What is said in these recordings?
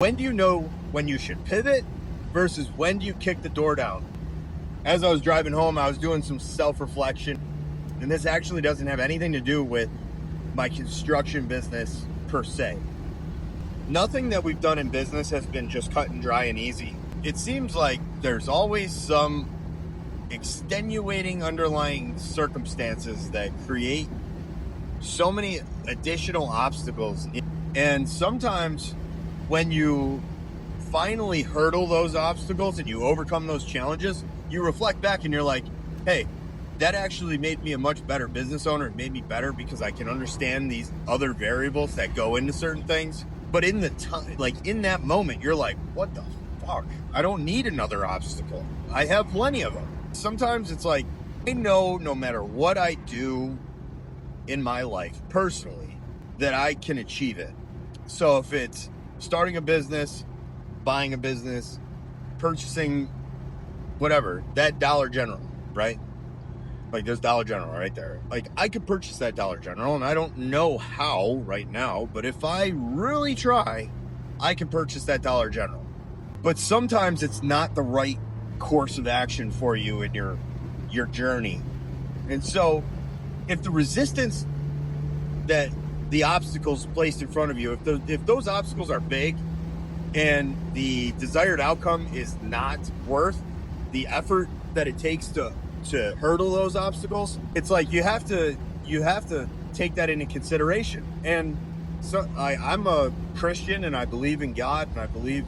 when do you know when you should pivot versus when do you kick the door down? As I was driving home, I was doing some self-reflection, and this actually doesn't have anything to do with my construction business per se. Nothing that we've done in business has been just cut and dry and easy. It seems like there's always some extenuating underlying circumstances that create so many additional obstacles. And sometimes when you finally hurdle those obstacles and you overcome those challenges, you reflect back and you're like, hey, that actually made me a much better business owner. It made me better because I can understand these other variables that go into certain things. But in the time, like in that moment, you're like, what the fuck? I don't need another obstacle. I have plenty of them. Sometimes it's like, I know no matter what I do in my life personally, that I can achieve it. So if it's starting a business, buying a business, purchasing whatever, that Dollar General, right? Like there's Dollar General right there. Like I could purchase that Dollar General and I don't know how right now, but if I really try, I can purchase that Dollar General. But sometimes it's not the right course of action for you in your journey. And so if the resistance that the obstacles placed in front of you, if those obstacles are big and the desired outcome is not worth the effort that it takes to hurdle those obstacles, it's like you have to take that into consideration. And so I'm a Christian and I believe in God and I believe,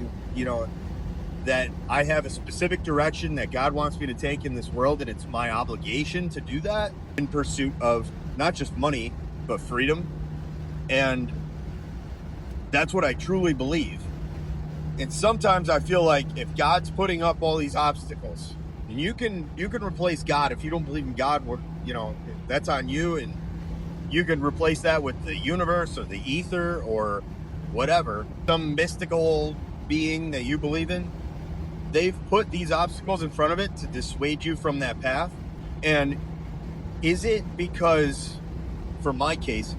that I have a specific direction that God wants me to take in this world, and it's my obligation to do that in pursuit of not just money, but freedom. And that's what I truly believe. And sometimes I feel like if God's putting up all these obstacles, and you can replace God. If you don't believe in God, that's on you, and you can replace that with the universe or the ether or whatever, some mystical being that you believe in. They've put these obstacles in front of it to dissuade you from that path. And is it because, for my case,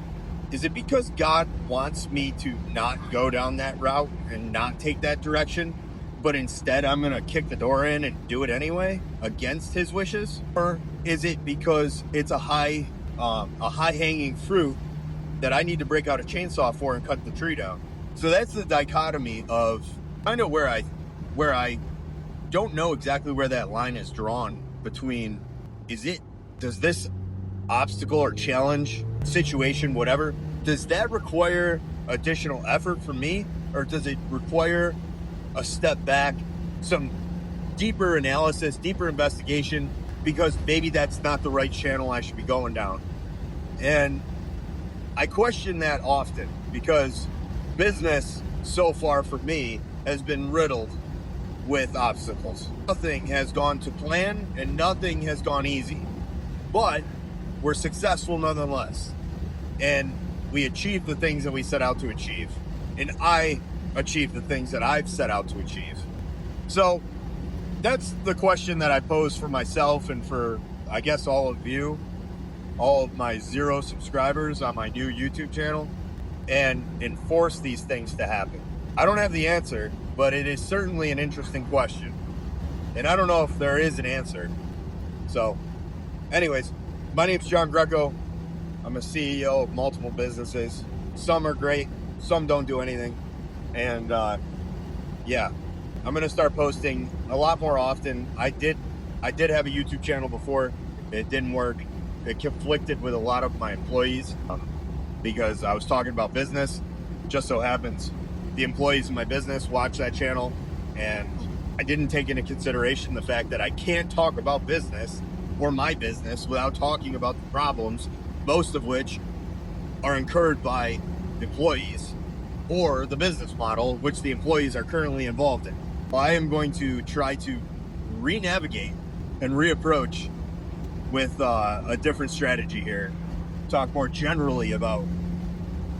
is it because God wants me to not go down that route and not take that direction, but instead I'm going to kick the door in and do it anyway against his wishes? Or is it because it's a high hanging fruit that I need to break out a chainsaw for and cut the tree down? So that's the dichotomy of kind of where I don't know exactly where that line is drawn between, does this obstacle or challenge, situation, whatever, does that require additional effort from me, or does it require a step back, some deeper analysis, deeper investigation, because maybe that's not the right channel I should be going down? And I question that often because business so far for me has been riddled with obstacles. Nothing has gone to plan and nothing has gone easy, but we're successful nonetheless. And we achieve the things that we set out to achieve. And I achieve the things that I've set out to achieve. So that's the question that I pose for myself and for, I guess, all of you, all of my 0 subscribers on my new YouTube channel, and enforce these things to happen. I don't have the answer, but it is certainly an interesting question. And I don't know if there is an answer. So anyways, my name's John Grieco. I'm a CEO of multiple businesses. Some are great, some don't do anything. And yeah, I'm going to start posting a lot more often. I did have a YouTube channel before. It didn't work. It conflicted with a lot of my employees because I was talking about business. Just so happens the employees in my business watch that channel, and I didn't take into consideration the fact that I can't talk about business or my business without talking about the problems, most of which are incurred by employees or the business model which the employees are currently involved in. I am going to try to re-navigate and reapproach with a different strategy here, talk more generally about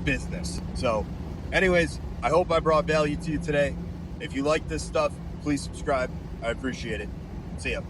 business. So anyways, I hope I brought value to you today. If you like this stuff, please subscribe. I appreciate it. See ya.